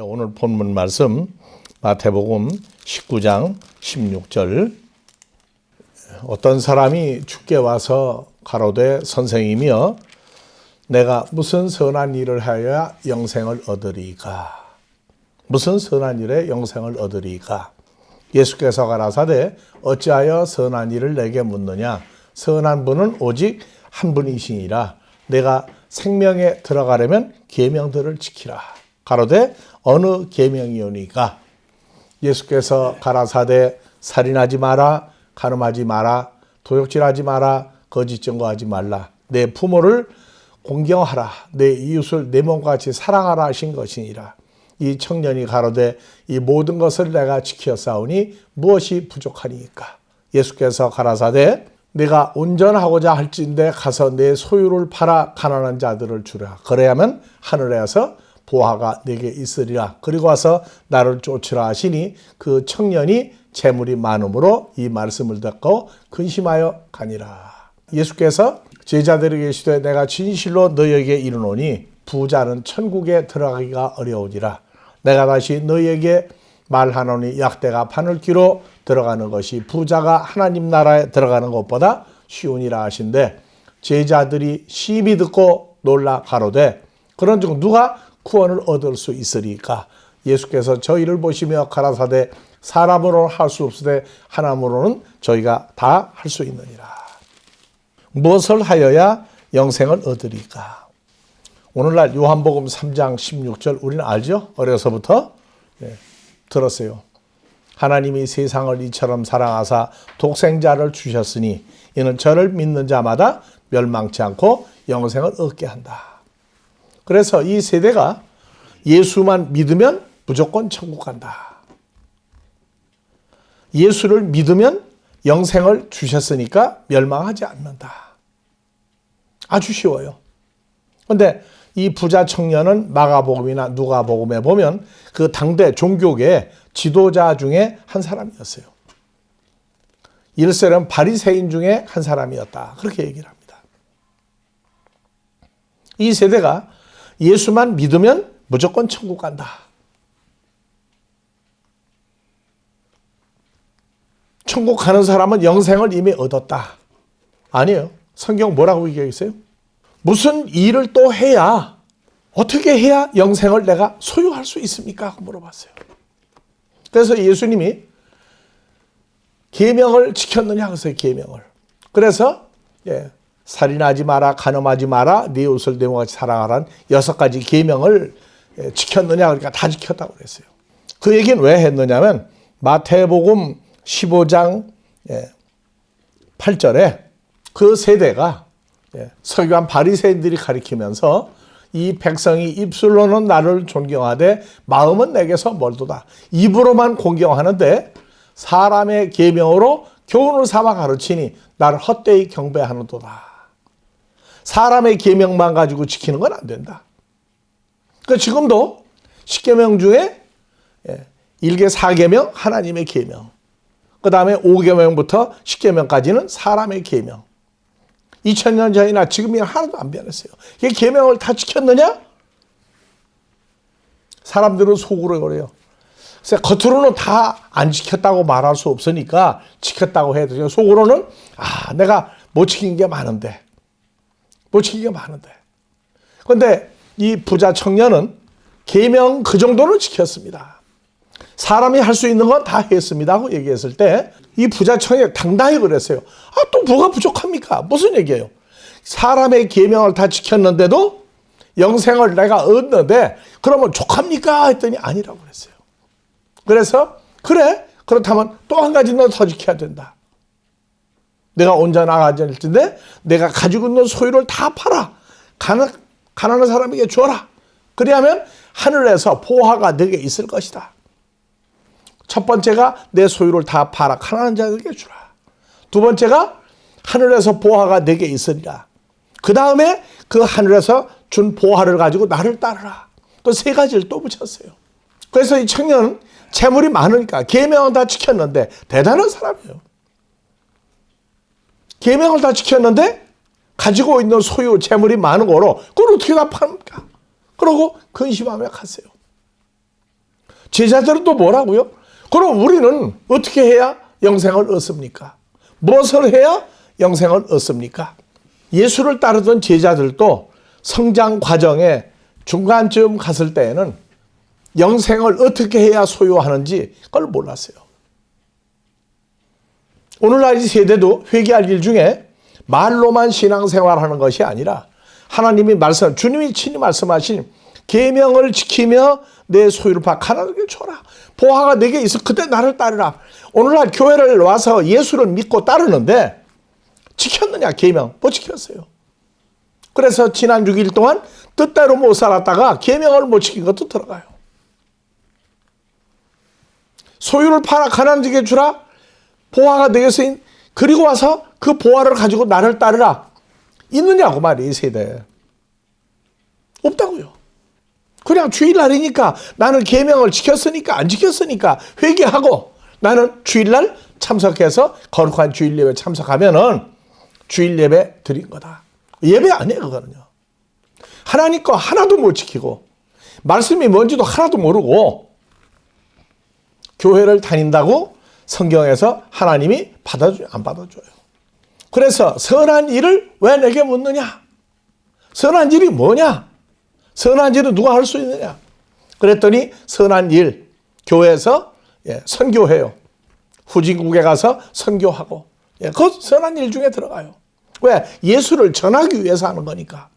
오늘 본문 말씀 마태복음 19장 16절. 어떤 사람이 주께 와서 가로되 선생이며 내가 무슨 선한 일을 하여야 영생을 얻으리이까? 무슨 선한 일에 영생을 얻으리이까? 예수께서 가라사대 어찌하여 선한 일을 내게 묻느냐? 선한 분은 오직 한 분이시니라. 내가 생명에 들어가려면 계명들을 지키라. 가로되 어느 계명이오니까? 예수께서 가라사대 살인하지 마라, 간음하지 마라, 도둑질하지 마라, 거짓 증거하지 말라, 내 부모를 공경하라, 내 이웃을 내 몸과 같이 사랑하라 하신 것이니라. 이 청년이 가로되 이 모든 것을 내가 지켰사오니 무엇이 부족하니까? 예수께서 가라사대 내가 온전하고자 할진대 가서 내 소유를 팔아 가난한 자들을 주라. 그래야만 하늘에서 보화가 내게 있으리라. 그리고 와서 나를 쫓으라 하시니 그 청년이 재물이 많음으로 이 말씀을 듣고 근심하여 가니라. 예수께서 제자들에게 이르시되 내가 진실로 너희에게 이르노니 부자는 천국에 들어가기가 어려우니라. 내가 다시 너희에게 말하노니 약대가 바늘귀로 들어가는 것이 부자가 하나님 나라에 들어가는 것보다 쉬우니라 하신대, 제자들이 심히 듣고 놀라 가로되 그런즉 누가 구원을 얻을 수 있으리까? 예수께서 저희를 보시며 가라사대 사람으로는 할 수 없으되 하나님으로는 저희가 다 할 수 있느니라. 무엇을 하여야 영생을 얻으리까? 오늘날 요한복음 3장 16절 우리는 알죠? 어려서부터 들었어요. 하나님이 세상을 이처럼 사랑하사 독생자를 주셨으니 이는 저를 믿는 자마다 멸망치 않고 영생을 얻게 한다. 그래서 이 세대가 예수만 믿으면 무조건 천국 간다. 예수를 믿으면 영생을 주셨으니까 멸망하지 않는다. 아주 쉬워요. 그런데 이 부자 청년은 마가복음이나 누가복음에 보면 그 당대 종교계 지도자 중에 한 사람이었어요. 이르시면 바리새인 중에 한 사람이었다. 그렇게 얘기를 합니다. 이 세대가 예수만 믿으면 무조건 천국 간다. 천국 가는 사람은 영생을 이미 얻었다. 아니에요. 성경 뭐라고 얘기하고 있어요? 무슨 일을 또 해야, 어떻게 해야 영생을 내가 소유할 수 있습니까? 물어봤어요. 그래서 예수님이 계명을 지켰느냐 그랬어요. 계명을. 그래서 살인하지 마라, 간음하지 마라, 네 이웃을 내 몸같이 사랑하라는 6가지 계명을 지켰느냐? 그러니까 다 지켰다고 그랬어요. 그 얘기는 왜 했느냐면 마태복음 15장 8절에 그 세대가 서기관 바리새인들이 가리키면서 이 백성이 입술로는 나를 존경하되 마음은 내게서 멀도다. 입으로만 공경하는데 사람의 계명으로 교훈을 삼아 가르치니 나를 헛되이 경배하는도다. 사람의 계명만 가지고 지키는 건 안 된다. 그러니까 지금도 10계명 중에 1계 4계명 하나님의 계명, 그 다음에 5계명부터 10계명까지는 사람의 계명. 2000년 전이나 지금이 하나도 안 변했어요. 이 계명을 다 지켰느냐? 사람들은 속으로 그래요. 그래서 겉으로는 다 안 지켰다고 말할 수 없으니까 지켰다고 해도 속으로는 내가 못 지킨 게 많은데. 못 지킨 게 많은데. 그런데 이 부자 청년은 계명 그 정도는 지켰습니다. 사람이 할 수 있는 건 다 했습니다 하고 얘기했을 때 이 부자 청년이 당당히 그랬어요. 또 뭐가 부족합니까? 무슨 얘기예요? 사람의 계명을 다 지켰는데도 영생을 내가 얻는데 그러면 족합니까? 했더니 아니라고 그랬어요. 그래서 그래? 그렇다면 또 한 가지 너 더 지켜야 된다. 내가 온전하지 않을 텐데 내가 가지고 있는 소유를 다 팔아. 가난한 사람에게 주어라. 그리하면 하늘에서 보화가 내게 있을 것이다. 첫 번째가 내 소유를 다 팔아 가난한 자에게 주라. 두 번째가 하늘에서 보화가 내게 있으리라. 그 다음에 그 하늘에서 준 보화를 가지고 나를 따르라. 그 3가지를 또 붙였어요. 그래서 이 청년은 재물이 많으니까 계명은 다 지켰는데 대단한 사람이에요. 계명을 다 지켰는데 가지고 있는 소유 재물이 많은 거로 그걸 어떻게 다 팝니까? 그러고 근심하며 갔어요. 제자들은 또 뭐라고요? 그럼 우리는 어떻게 해야 영생을 얻습니까? 무엇을 해야 영생을 얻습니까? 예수를 따르던 제자들도 성장 과정에 중간쯤 갔을 때에는 영생을 어떻게 해야 소유하는지 그걸 몰랐어요. 오늘날 이 세대도 회개할 일 중에 말로만 신앙생활하는 것이 아니라 하나님이 주님이 친히 말씀하신 계명을 지키며 내 소유를 가난하게 줘라. 보화가 내게 있어 그때 나를 따르라. 오늘날 교회를 와서 예수를 믿고 따르는데 지켰느냐 계명? 못 지켰어요. 그래서 지난 6일 동안 뜻대로 못 살았다가 계명을 못 지킨 것도 들어가요. 소유를 팔아 가난하게 주라. 보화가 내게서 그리고 와서 그 보화를 가지고 나를 따르라. 있느냐고 말이에요. 이 세대에. 없다고요. 그냥 주일날이니까 나는 계명을 지켰으니까 안 지켰으니까 회개하고 나는 주일날 참석해서 거룩한 주일 예배 참석하면은 주일 예배 드린 거다. 예배 아니에요, 그거는요. 하나님 거 하나도 못 지키고 말씀이 뭔지도 하나도 모르고 교회를 다닌다고 성경에서 하나님이 받아줘요, 안 받아줘요. 그래서 선한 일을 왜 내게 묻느냐? 선한 일이 뭐냐? 선한 일은 누가 할 수 있느냐? 그랬더니 선한 일, 교회에서 선교해요. 후진국에 가서 선교하고. 그 선한 일 중에 들어가요. 왜? 예수를 전하기 위해서 하는 거니까.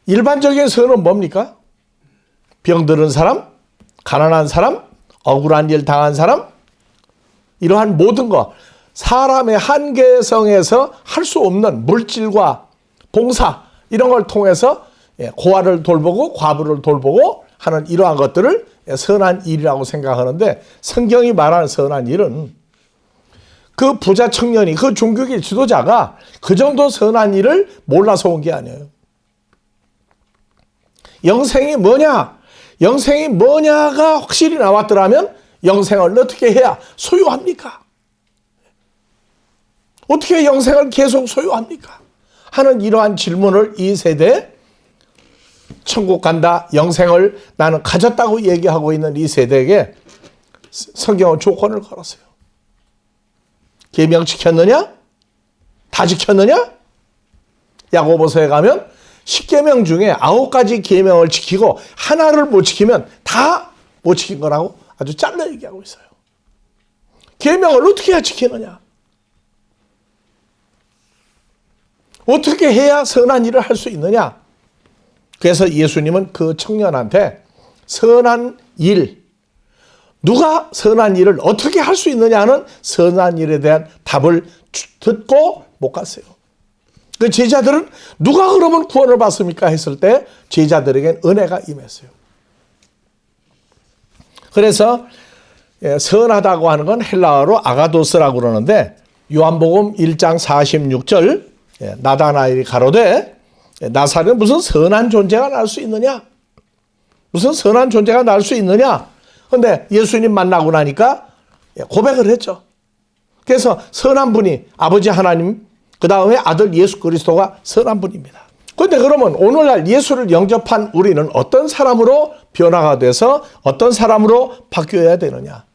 일반적인 선은 뭡니까? 병들은 사람, 가난한 사람, 억울한 일 당한 사람, 이러한 모든 것, 사람의 한계성에서 할 수 없는 물질과 봉사, 이런 걸 통해서 고아를 돌보고 과부를 돌보고 하는 이러한 것들을 선한 일이라고 생각하는데 성경이 말하는 선한 일은 그 부자 청년이 그 종교계 지도자가 그 정도 선한 일을 몰라서 온 게 아니에요. 영생이 뭐냐? 영생이 뭐냐가 확실히 나왔더라면 영생을 어떻게 해야 소유합니까? 어떻게 영생을 계속 소유합니까? 하는 이러한 질문을 이 세대에 천국 간다, 영생을 나는 가졌다고 얘기하고 있는 이 세대에게 성경은 조건을 걸었어요. 계명 지켰느냐? 다 지켰느냐? 야고보서에 가면 10계명 중에 9가지 계명을 지키고 하나를 못 지키면 다 못 지킨 거라고 아주 잘라 얘기하고 있어요. 계명을 어떻게 해야 지키느냐? 어떻게 해야 선한 일을 할 수 있느냐? 그래서 예수님은 그 청년한테 선한 일, 누가 선한 일을 어떻게 할 수 있느냐는 선한 일에 대한 답을 듣고 못 갔어요. 그 제자들은 누가 그러면 구원을 받습니까? 했을 때 제자들에겐 은혜가 임했어요. 그래서 선하다고 하는 건 헬라어로 아가도스라고 그러는데 요한복음 1장 46절 나다나엘이 가로되 나사렛은 무슨 선한 존재가 날 수 있느냐? 무슨 선한 존재가 날 수 있느냐? 그런데 예수님 만나고 나니까 고백을 했죠. 그래서 선한 분이 아버지 하나님, 그 다음에 아들 예수 그리스도가 선한 분입니다. 그런데 그러면 오늘날 예수를 영접한 우리는 어떤 사람으로 변화가 돼서 어떤 사람으로 바뀌어야 되느냐?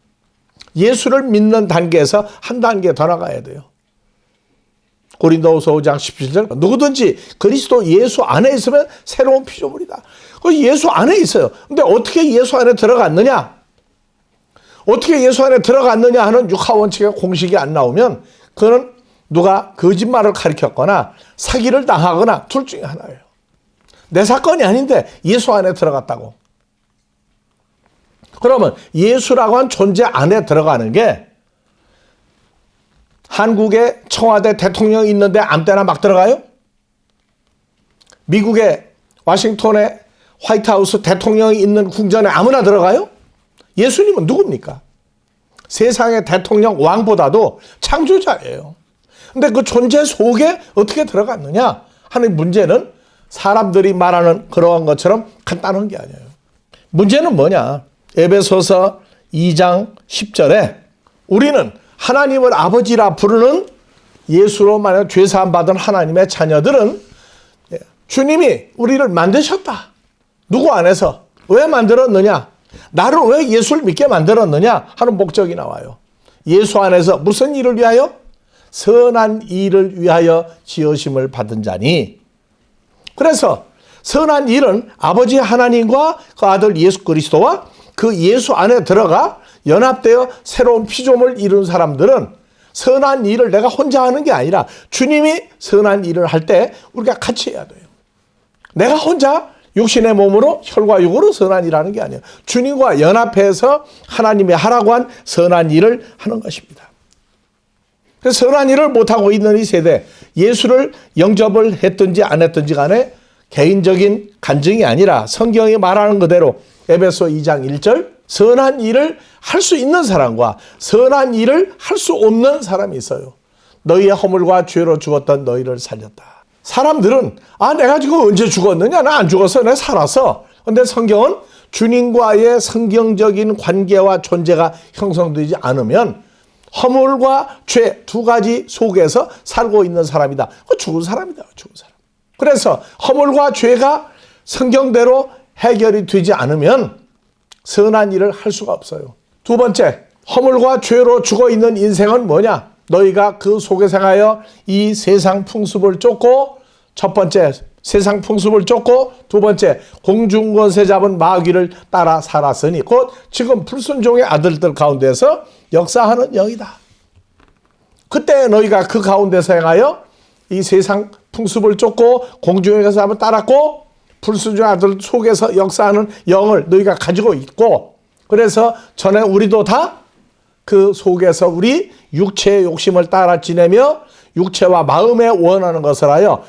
예수를 믿는 단계에서 한 단계 더 나가야 돼요. 고린도후서 5장 17절 누구든지 그리스도 예수 안에 있으면 새로운 피조물이다. 그 예수 안에 있어요. 근데 어떻게 예수 안에 들어갔느냐? 어떻게 예수 안에 들어갔느냐 하는 육하원칙의 공식이 안 나오면 그는 누가 거짓말을 가르쳤거나 사기를 당하거나 둘 중에 하나예요. 내 사건이 아닌데 예수 안에 들어갔다고. 그러면 예수라고 한 존재 안에 들어가는 게 한국에 청와대 대통령이 있는데 아무 때나 막 들어가요? 미국의 워싱턴에 화이트하우스 대통령이 있는 궁전에 아무나 들어가요? 예수님은 누굽니까? 세상의 대통령 왕보다도 창조자예요. 근데 그 존재 속에 어떻게 들어갔느냐 하는 문제는 사람들이 말하는 그러한 것처럼 간단한 게 아니에요. 문제는 뭐냐? 에베소서 2장 10절에 우리는 하나님을 아버지라 부르는 예수로 말하는 죄사함 받은 하나님의 자녀들은 주님이 우리를 만드셨다. 누구 안에서? 왜 만들었느냐? 나를 왜 예수를 믿게 만들었느냐? 하는 목적이 나와요. 예수 안에서 무슨 일을 위하여? 선한 일을 위하여 지으심을 받은 자니. 그래서 선한 일은 아버지 하나님과 그 아들 예수 그리스도와 그 예수 안에 들어가 연합되어 새로운 피조물을 이룬 사람들은 선한 일을 내가 혼자 하는 게 아니라 주님이 선한 일을 할 때 우리가 같이 해야 돼요. 내가 혼자 육신의 몸으로 혈과 육으로 선한 일을 하는 게 아니에요. 주님과 연합해서 하나님이 하라고 한 선한 일을 하는 것입니다. 그래서 선한 일을 못하고 있는 이 세대, 예수를 영접을 했든지 안 했든지 간에 개인적인 간증이 아니라 성경이 말하는 그대로 에베소 2장 1절 선한 일을 할 수 있는 사람과 선한 일을 할 수 없는 사람이 있어요. 너희의 허물과 죄로 죽었던 너희를 살렸다. 사람들은 내가 지금 언제 죽었느냐? 나 안 죽었어. 내가 살았어. 그런데 성경은 주님과의 성경적인 관계와 존재가 형성되지 않으면 허물과 죄 두 가지 속에서 살고 있는 사람이다. 죽은 사람이다. 죽은 사람. 그래서 허물과 죄가 성경대로 해결이 되지 않으면 선한 일을 할 수가 없어요. 두 번째, 허물과 죄로 죽어있는 인생은 뭐냐? 너희가 그 속에서 행하여 이 세상 풍습을 쫓고, 첫 번째 세상 풍습을 쫓고, 두 번째 공중권세 잡은 마귀를 따라 살았으니 곧 지금 불순종의 아들들 가운데서 역사하는 영이다. 그때 너희가 그 가운데서 행하여 이 세상 풍습을 쫓고 공중의 권세를 따랐고 불순종의 아들 속에서 역사하는 영을 너희가 가지고 있고, 그래서 전에 우리도 다 그 속에서 우리 육체의 욕심을 따라 지내며 육체와 마음에 원하는 것을 하여,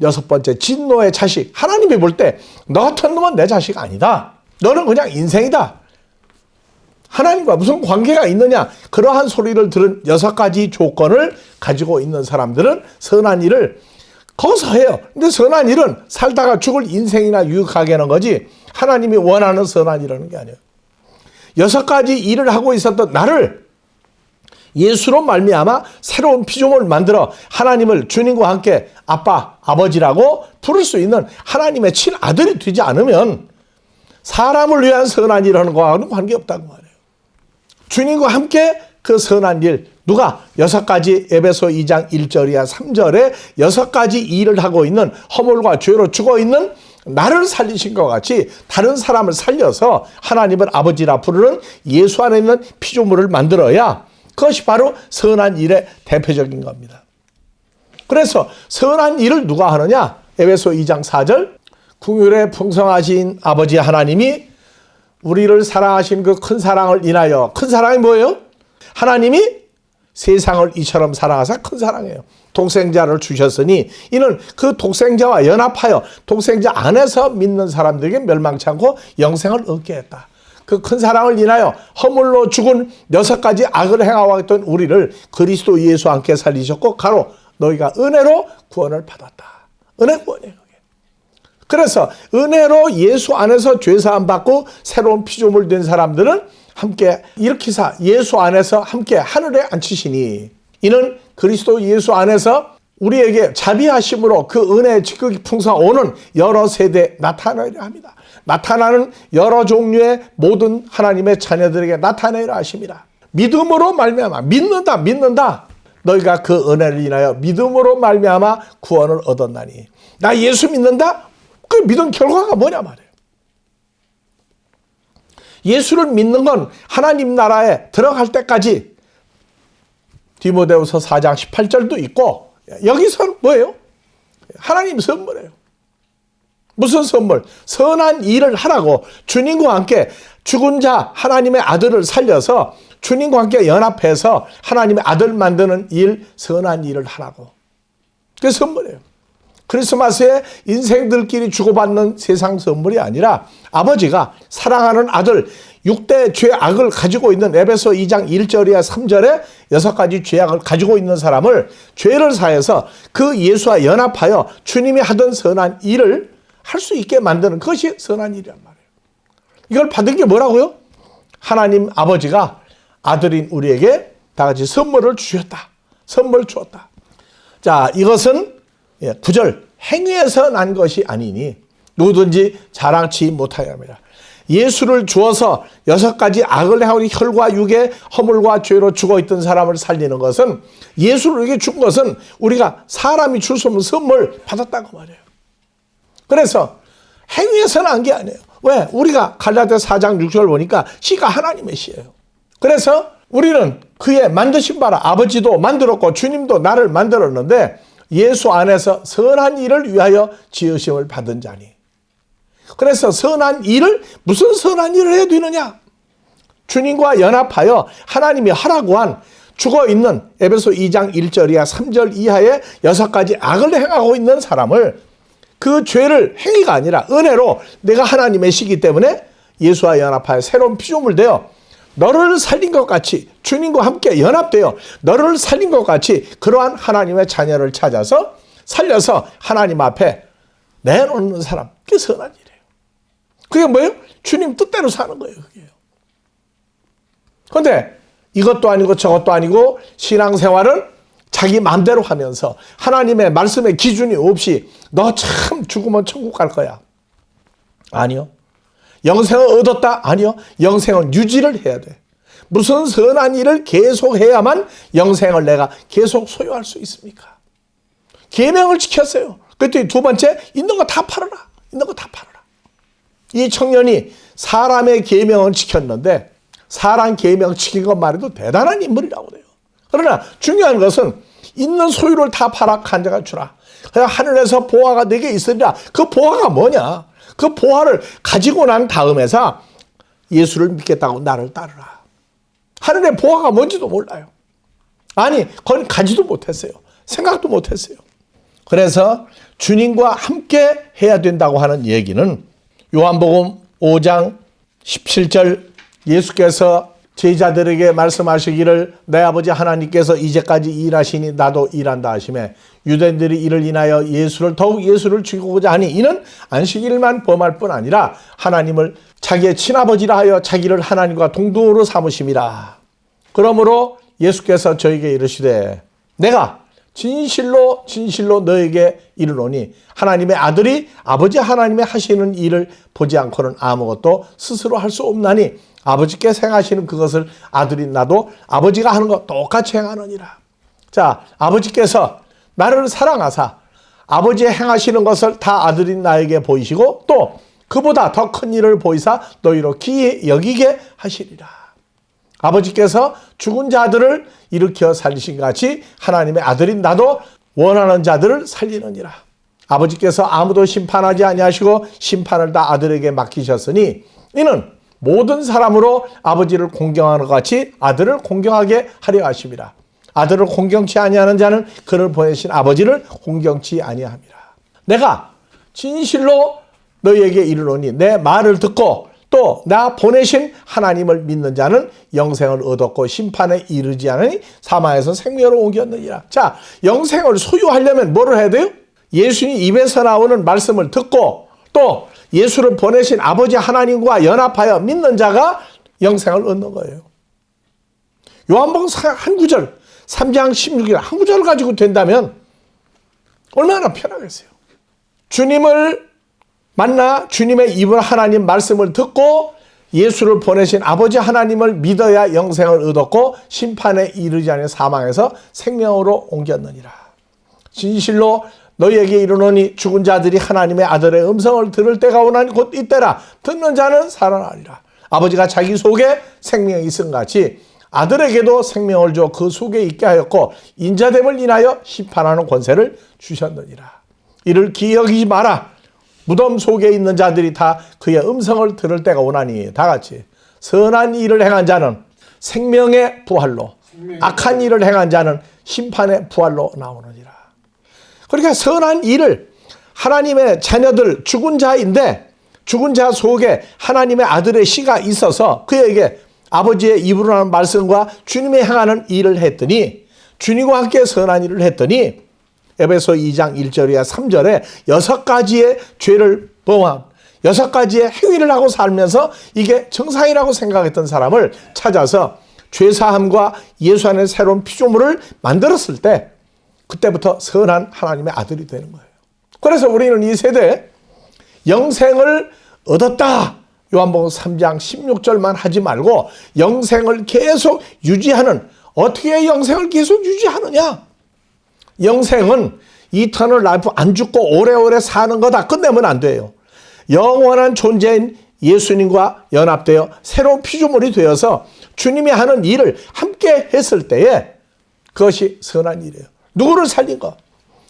여섯 번째 진노의 자식. 하나님이 볼 때 너 같은 놈은 내 자식 아니다. 너는 그냥 인생이다. 하나님과 무슨 관계가 있느냐? 그러한 소리를 들은 여섯 가지 조건을 가지고 있는 사람들은 선한 일을 거기서 해요. 근데 선한 일은 살다가 죽을 인생이나 유익하게 하는 거지 하나님이 원하는 선한 일이라는 게 아니에요. 여섯 가지 일을 하고 있었던 나를 예수로 말미암아 새로운 피조물을 만들어 하나님을 주님과 함께 아빠, 아버지라고 부를 수 있는 하나님의 친아들이 되지 않으면 사람을 위한 선한 일을 하는 거와는 관계없다고 말해요. 주님과 함께 그 선한 일, 누가 여섯 가지 에베소 2장 1절이야 3절에 여섯 가지 일을 하고 있는 허물과 죄로 죽어있는 나를 살리신 것 같이 다른 사람을 살려서 하나님을 아버지라 부르는 예수 안에 있는 피조물을 만들어야 그것이 바로 선한 일의 대표적인 겁니다. 그래서 선한 일을 누가 하느냐? 에베소 2장 4절 긍휼에 풍성하신 아버지 하나님이 우리를 사랑하신 그 큰 사랑을 인하여, 큰 사랑이 뭐예요? 하나님이 세상을 이처럼 사랑하사 큰 사랑이에요. 독생자를 주셨으니 이는 그 독생자와 연합하여 독생자 안에서 믿는 사람들에게 멸망치 않고 영생을 얻게 했다. 그 큰 사랑을 인하여 허물로 죽은 여섯 가지 악을 행하고 있던 우리를 그리스도 예수와 함께 살리셨고 가로 너희가 은혜로 구원을 받았다. 은혜 구원이에요. 그래서 은혜로 예수 안에서 죄사함 받고 새로운 피조물 된 사람들은 함께 일으키사 예수 안에서 함께 하늘에 앉히시니 이는 그리스도 예수 안에서 우리에게 자비하심으로 그 은혜의 지극히 풍성한 오는 여러 세대에 나타나리라 합니다. 나타나는 여러 종류의 모든 하나님의 자녀들에게 나타내리라 하십니다. 믿음으로 말미암아 믿는다. 너희가 그 은혜를 인하여 믿음으로 말미암아 구원을 얻었나니. 나 예수 믿는다? 그 믿은 결과가 뭐냐 말이에요. 예수를 믿는 건 하나님 나라에 들어갈 때까지 디모데후서 4장 18절도 있고 여기서는 뭐예요? 하나님 선물이에요. 무슨 선물? 선한 일을 하라고 주님과 함께 죽은 자 하나님의 아들을 살려서 주님과 함께 연합해서 하나님의 아들 만드는 일, 선한 일을 하라고. 그게 선물이에요. 크리스마스에 인생들끼리 주고받는 세상 선물이 아니라 아버지가 사랑하는 아들 6대 죄악을 가지고 있는 에베소 2장 1절이야 3절에 여섯 가지 죄악을 가지고 있는 사람을 죄를 사해서 그 예수와 연합하여 주님이 하던 선한 일을 할 수 있게 만드는 것이 선한 일이란 말이에요. 이걸 받은 게 뭐라고요? 하나님 아버지가 아들인 우리에게 다 같이 선물을 주셨다. 선물 주었다. 자, 이것은 9절 행위에서 난 것이 아니니 누구든지 자랑치 못하게 합니다. 예수를 주어서 6가지 악을 행하고 혈과 육의 허물과 죄로 죽어있던 사람을 살리는 것은, 예수를 우리에게 준 것은 우리가 사람이 줄 수 없는 선물 받았다고 말해요. 그래서 행위에서는 한 게 아니에요. 왜? 우리가 갈라디아 4장 6절 보니까 씨가 하나님의 씨예요. 그래서 우리는 그의 만드신 바라, 아버지도 만들었고 주님도 나를 만들었는데 예수 안에서 선한 일을 위하여 지으심을 받은 자니. 그래서 선한 일을, 무슨 선한 일을 해야 되느냐? 주님과 연합하여 하나님이 하라고 한 죽어있는 에베소 2장 1절 이하 3절 이하의 6가지 악을 행하고 있는 사람을, 그 죄를 행위가 아니라 은혜로 내가 하나님의 시기 때문에 예수와 연합하여 새로운 피조물 되어 너를 살린 것 같이, 주님과 함께 연합되어 너를 살린 것 같이 그러한 하나님의 자녀를 찾아서 살려서 하나님 앞에 내놓는 사람, 그게 선한 일이에요. 그게 뭐예요? 주님 뜻대로 사는 거예요. 그게요. 그런데 이것도 아니고 저것도 아니고 신앙생활은 자기 마음대로 하면서 하나님의 말씀의 기준이 없이 너 참 죽으면 천국 갈 거야. 아니요. 영생을 얻었다? 아니요. 영생은 유지를 해야 돼. 무슨 선한 일을 계속 해야만 영생을 내가 계속 소유할 수 있습니까? 계명을 지켰어요. 그랬더니 두 번째, 있는 거 다 팔아라. 있는 거 다 팔아라. 이 청년이 사람의 계명을 지켰는데 사람 계명 지킨 것만 해도 대단한 인물이라고 돼요. 그러나 중요한 것은 있는 소유를 다 팔아 간자가 주라. 그냥 하늘에서 보화가 내게 있으리라. 그 보화가 뭐냐? 그 보화를 가지고 난 다음에서 예수를 믿겠다고 나를 따르라. 하늘에 보화가 뭔지도 몰라요. 아니, 그건 가지도 못했어요. 생각도 못했어요. 그래서 주님과 함께 해야 된다고 하는 얘기는 요한복음 5장 17절 예수께서 제자들에게 말씀하시기를 내 아버지 하나님께서 이제까지 일하시니 나도 일한다 하시매 유대인들이 이를 인하여 더욱 예수를 죽이고자 하니 이는 안식일만 범할 뿐 아니라 하나님을 자기의 친아버지라 하여 자기를 하나님과 동등으로 삼으심이라. 그러므로 예수께서 저에게 이르시되 내가 진실로 진실로 너에게 이르노니 하나님의 아들이 아버지 하나님의 하시는 일을 보지 않고는 아무것도 스스로 할 수 없나니 아버지께서 행하시는 그것을 아들인 나도 아버지가 하는 것 똑같이 행하느니라. 자, 아버지께서 나를 사랑하사 아버지의 행하시는 것을 다 아들인 나에게 보이시고 또 그보다 더 큰 일을 보이사 너희로 기이 여기게 하시리라. 아버지께서 죽은 자들을 일으켜 살리신 같이 하나님의 아들인 나도 원하는 자들을 살리느니라. 아버지께서 아무도 심판하지 아니하시고 심판을 다 아들에게 맡기셨으니 이는 모든 사람으로 아버지를 공경하는 것 같이 아들을 공경하게 하려 하심이라. 아들을 공경치 아니하는 자는 그를 보내신 아버지를 공경치 아니함이라. 내가 진실로 너희에게 이르노니 내 말을 듣고 또 나 보내신 하나님을 믿는 자는 영생을 얻었고 심판에 이르지 않으니 사망에서 생명으로 옮겼느니라. 자, 영생을 소유하려면 뭐를 해야 돼요? 예수님 입에서 나오는 말씀을 듣고 또 예수를 보내신 아버지 하나님과 연합하여 믿는 자가 영생을 얻는 거예요. 요한복음 한 구절 3장 16절 한 구절 가지고 된다면 얼마나 편하겠어요. 주님을 만나 주님의 입을 하나님 말씀을 듣고 예수를 보내신 아버지 하나님을 믿어야 영생을 얻었고 심판에 이르지 않은 사망에서 생명으로 옮겼느니라. 진실로 너희에게 이르노니 죽은 자들이 하나님의 아들의 음성을 들을 때가 오나니 곧 이때라. 듣는 자는 살아나리라. 아버지가 자기 속에 생명이 있음 같이 아들에게도 생명을 줘 그 속에 있게 하였고 인자됨을 인하여 심판하는 권세를 주셨느니라. 이를 기억이지 마라. 무덤 속에 있는 자들이 다 그의 음성을 들을 때가 오나니 다 같이 선한 일을 행한 자는 생명의 부활로 악한 일을 행한 자는 심판의 부활로 나오느니라. 그러니까 선한 일을 하나님의 자녀들 죽은 자인데 죽은 자 속에 하나님의 아들의 씨가 있어서 그에게 아버지의 입으로 하는 말씀과 주님이 행하는 일을 했더니 주님과 함께 선한 일을 했더니 에베소 2장 1절이야 3절에 6가지의 죄를 범한 6가지의 행위를 하고 살면서 이게 정상이라고 생각했던 사람을 찾아서 죄사함과 예수 안에 새로운 피조물을 만들었을 때 그때부터 선한 하나님의 아들이 되는 거예요. 그래서 우리는 이 세대에 영생을 얻었다. 요한복음 3장 16절만 하지 말고 영생을 계속 유지하는, 어떻게 영생을 계속 유지하느냐? 영생은 이터널 라이프, 안 죽고 오래오래 사는 거다 끝내면 안 돼요. 영원한 존재인 예수님과 연합되어 새로운 피조물이 되어서 주님이 하는 일을 함께 했을 때에 그것이 선한 일이에요. 누구를 살린 거?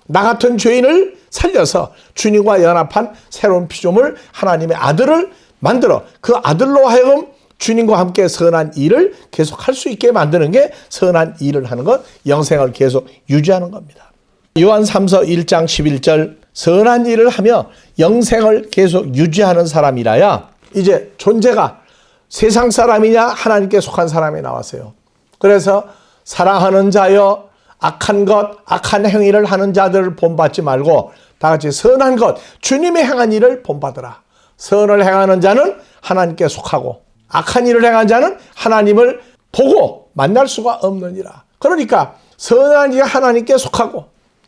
나 같은 죄인을 살려서 주님과 연합한 새로운 피조물, 하나님의 아들을 만들어 그 아들로 하여금 주님과 함께 선한 일을 계속 할 수 있게 만드는 게 선한 일을 하는 것, 영생을 계속 유지하는 겁니다. 요한 3서 1장 11절, 선한 일을 하며 영생을 계속 유지하는 사람이라야 이제 존재가 세상 사람이냐 하나님께 속한 사람이 나왔어요. 그래서 사랑하는 자여 악한 것, 악한 행위를 하는 자들을 본받지 말고 다 같이 선한 것, 주님이 행한 일을 본받으라. 선을 행하는 자는 하나님께 속하고 악한 일을 행한 자는 하나님을 보고 만날 수가 없느니라. 그러니까 선한 일이 하나님께 속하고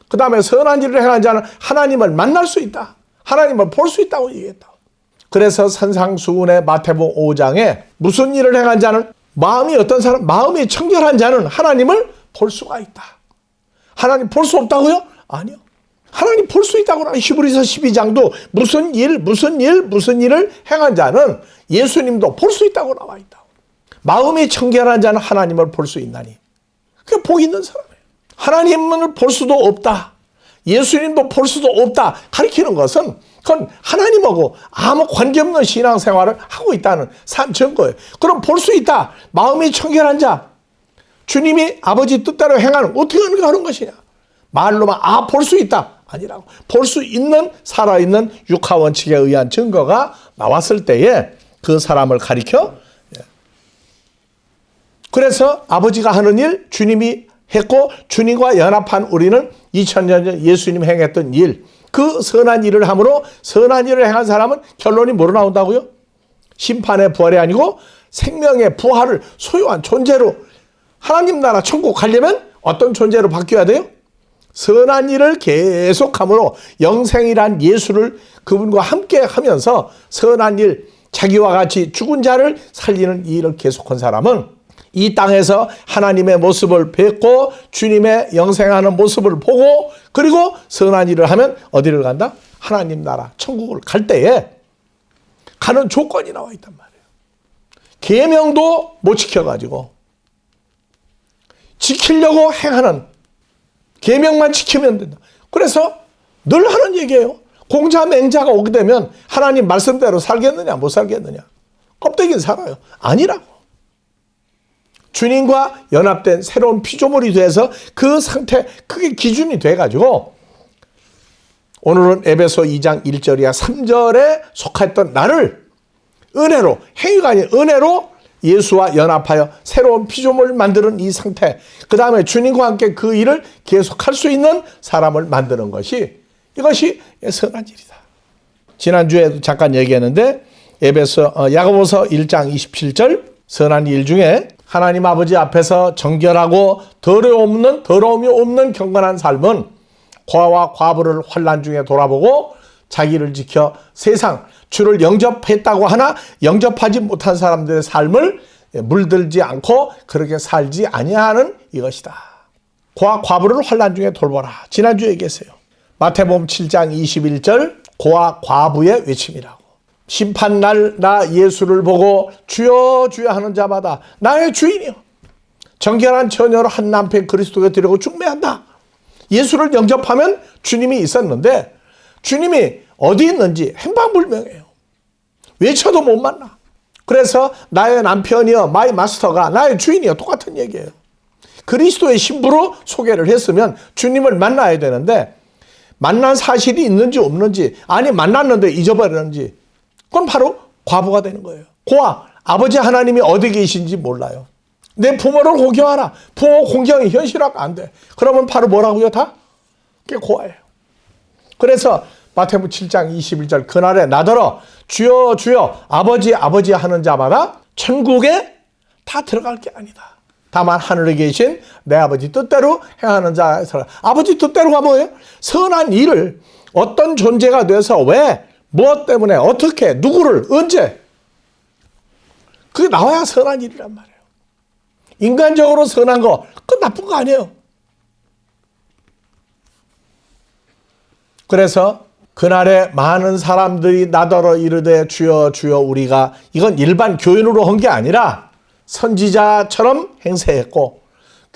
그 다음에 선한 일을 행한 자는 하나님을 만날 수 있다. 하나님을 볼 수 있다고 얘기했다. 그래서 산상수훈의 마태복음 5장에 무슨 일을 행한 자는, 마음이 어떤 사람, 마음이 청결한 자는 하나님을 볼 수가 있다. 하나님 볼 수 없다고요? 아니요. 하나님 볼 수 있다고 나와. 히브리서 12장도 무슨 일을 행한 자는 예수님도 볼 수 있다고 나와 있다. 마음이 청결한 자는 하나님을 볼 수 있나니. 그게 복 있는 사람이에요. 하나님을 볼 수도 없다, 예수님도 볼 수도 없다 가리키는 것은 그건 하나님하고 아무 관계없는 신앙생활을 하고 있다는 증거예요. 그럼 볼 수 있다, 마음이 청결한 자, 주님이 아버지 뜻대로 행하는, 어떻게 하는 것이냐? 말로만 볼 수 있다 아니라고. 볼 수 있는, 살아있는 육하 원칙에 의한 증거가 나왔을 때에 그 사람을 가리켜. 그래서 아버지가 하는 일 주님이 했고 주님과 연합한 우리는 2000년 전 예수님 행했던 일, 그 선한 일을 함으로 선한 일을 행한 사람은 결론이 뭐로 나온다고요? 심판의 부활이 아니고 생명의 부활을 소유한 존재로, 하나님 나라 천국 가려면 어떤 존재로 바뀌어야 돼요? 선한 일을 계속함으로 영생이란 예수를 그분과 함께 하면서 선한 일, 자기와 같이 죽은 자를 살리는 일을 계속한 사람은 이 땅에서 하나님의 모습을 뵙고 주님의 영생하는 모습을 보고 그리고 선한 일을 하면 어디를 간다? 하나님 나라 천국을 갈 때에 가는 조건이 나와 있단 말이에요. 계명도 못 지켜가지고 지키려고 행하는, 계명만 지키면 된다. 그래서 늘 하는 얘기예요. 공자 맹자가 오게 되면 하나님 말씀대로 살겠느냐 못 살겠느냐? 껍데기는 살아요. 아니라고. 주님과 연합된 새로운 피조물이 돼서 그 상태, 그게 기준이 돼가지고 오늘은 에베소 2장 1절이야 3절에 속했던 나를 은혜로, 행위가 아닌 은혜로 예수와 연합하여 새로운 피조물을 만드는 이 상태, 그 다음에 주님과 함께 그 일을 계속할 수 있는 사람을 만드는 것이, 이것이 선한 일이다. 지난주에도 잠깐 얘기했는데 야고보서 1장 27절, 선한 일 중에 하나님 아버지 앞에서 정결하고 더러움이 없는 경건한 삶은 고아와 과부를 환난 중에 돌아보고 자기를 지켜 세상 주를 영접했다고 하나 영접하지 못한 사람들의 삶을 물들지 않고 그렇게 살지 아니하는 이것이다. 고아 과부를 환난 중에 돌보라. 지난주에 얘기했어요. 마태복음 7장 21절, 고아 과부의 외침이라고. 심판날 나 예수를 보고 주여 주여 하는 자마다 나의 주인이요 정결한 처녀로 한 남편 그리스도께 드리고 중매한다. 예수를 영접하면 주님이 있었는데 주님이 어디 있는지 행방불명해요. 외쳐도 못 만나. 그래서 나의 남편이여 마이 마스터가 나의 주인이요 똑같은 얘기예요. 그리스도의 신부로 소개를 했으면 주님을 만나야 되는데 만난 사실이 있는지 없는지, 아니 만났는데 잊어버렸는지, 그건 바로 과부가 되는 거예요. 고아, 아버지 하나님이 어디 계신지 몰라요. 내 부모를 공경하라. 부모 공경이 현실화가 안 돼. 그러면 바로 뭐라고요? 다? 그게 고아예요. 그래서 마태복음 7장 21절, 그날에 나더러 주여 주여 아버지 아버지 하는 자마다 천국에 다 들어갈 게 아니다. 다만 하늘에 계신 내 아버지 뜻대로 행하는 자. 아버지 뜻대로가 뭐예요? 선한 일을 어떤 존재가 돼서 왜, 무엇 때문에, 어떻게, 누구를, 언제, 그게 나와야 선한 일이란 말이에요. 인간적으로 선한 거, 그건 나쁜 거 아니에요. 그래서 그날에 많은 사람들이 나더러 이르되 주여 주여 우리가, 이건 일반 교인으로 한 게 아니라 선지자처럼 행세했고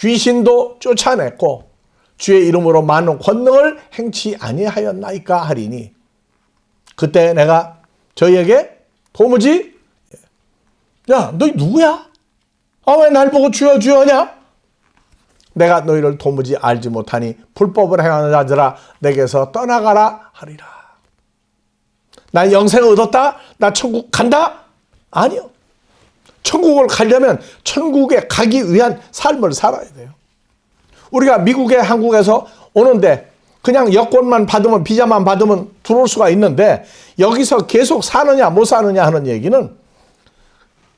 귀신도 쫓아냈고 주의 이름으로 많은 권능을 행치 아니하였나이까 하리니, 그때 내가 저희에게 도무지 야, 너희 누구야? 왜 날 보고 주여 주여 하냐? 내가 너희를 도무지 알지 못하니 불법을 행하는 자들아 내게서 떠나가라 하리라. 나 영생을 얻었다? 나 천국 간다? 아니요. 천국을 가려면 천국에 가기 위한 삶을 살아야 돼요. 우리가 미국에 한국에서 오는데 그냥 여권만 받으면, 비자만 받으면 들어올 수가 있는데 여기서 계속 사느냐 못 사느냐 하는 얘기는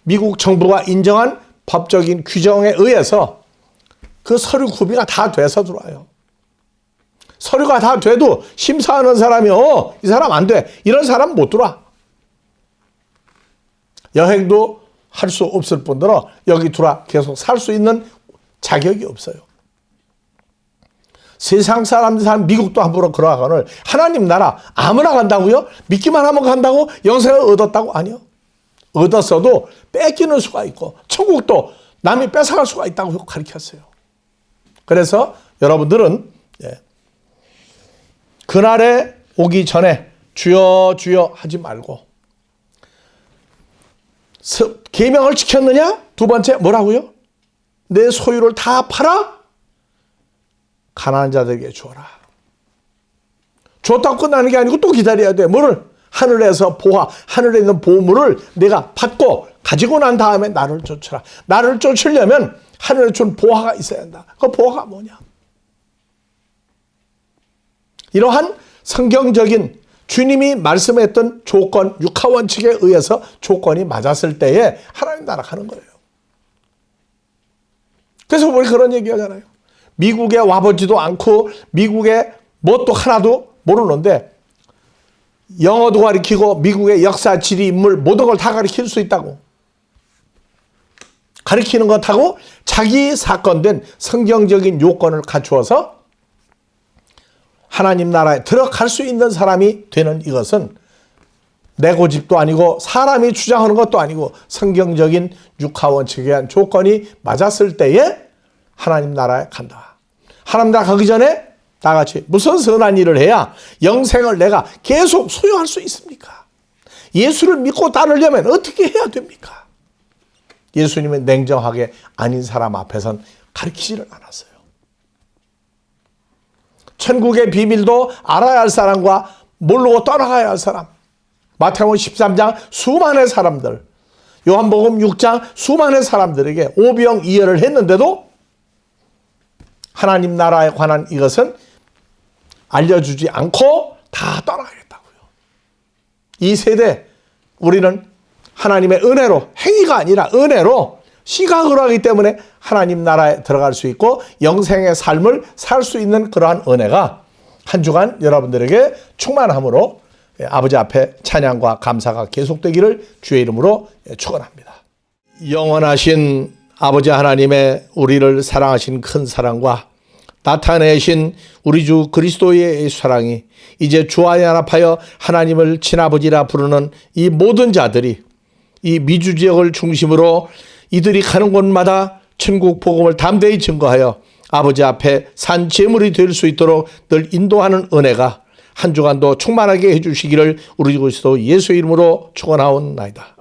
미국 정부가 인정한 법적인 규정에 의해서 그 서류 구비가 다 돼서 들어와요. 서류가 다 돼도 심사하는 사람이 이 사람 안 돼, 이런 사람 못 들어와. 여행도 할 수 없을 뿐더러 여기 들어와 계속 살 수 있는 자격이 없어요. 세상 사람들 미국도 함부로 걸어가거늘 하나님 나라 아무나 간다고요? 믿기만 하면 간다고? 영생을 얻었다고? 아니요. 얻었어도 뺏기는 수가 있고 천국도 남이 뺏어갈 수가 있다고 가르쳤어요. 그래서 여러분들은 그날에 오기 전에 주여 주여 하지 말고, 계명을 지켰느냐? 두 번째 뭐라고요? 내 소유를 다 팔아 가난한 자들에게 주어라. 줬다고 끝나는 게 아니고 또 기다려야 돼. 뭐를? 하늘에서 하늘에 있는 보물을 내가 받고 가지고 난 다음에 나를 쫓으라. 나를 쫓으려면 하늘에 준 보화가 있어야 한다. 그 보화가 뭐냐? 이러한 성경적인 주님이 말씀했던 조건, 육하원칙에 의해서 조건이 맞았을 때에 하나님 나라 가는 거예요. 그래서 우리 그런 얘기 하잖아요. 미국에 와보지도 않고 미국의 뭣도 하나도 모르는데 영어도 가르치고 미국의 역사, 지리, 인물 모든 걸 다 가르칠 수 있다고. 가르치는 것하고 자기 사건된 성경적인 요건을 갖추어서 하나님 나라에 들어갈 수 있는 사람이 되는 이것은 내 고집도 아니고 사람이 주장하는 것도 아니고 성경적인 육하원칙에 대한 조건이 맞았을 때에 하나님 나라에 간다. 하나님 나라 가기 전에 나같이 무슨 선한 일을 해야 영생을 내가 계속 소유할 수 있습니까? 예수를 믿고 따르려면 어떻게 해야 됩니까? 예수님은 냉정하게 아닌 사람 앞에선 가르치지를 않았어요. 천국의 비밀도 알아야 할 사람과 모르고 떠나가야 할 사람. 마태복음 13장 수많은 사람들, 요한복음 6장 수많은 사람들에게 오병이어를 했는데도 하나님 나라에 관한 이것은 알려주지 않고 다 떠나가겠다고요. 이 세대 우리는 하나님의 은혜로, 행위가 아니라 은혜로 시각으로 하기 때문에 하나님 나라에 들어갈 수 있고 영생의 삶을 살 수 있는 그러한 은혜가 한 주간 여러분들에게 충만함으로 아버지 앞에 찬양과 감사가 계속되기를 주의 이름으로 축원합니다. 영원하신 아버지 하나님의 우리를 사랑하신 큰 사랑과 나타내신 우리 주 그리스도의 사랑이 이제 주와 연합하여 하나님을 친아버지라 부르는 이 모든 자들이 이 미주 지역을 중심으로 이들이 가는 곳마다 천국 복음을 담대히 증거하여 아버지 앞에 산 제물이 될 수 있도록 늘 인도하는 은혜가 한 주간도 충만하게 해주시기를 우리 그리스도 예수의 이름으로 축원하옵나이다.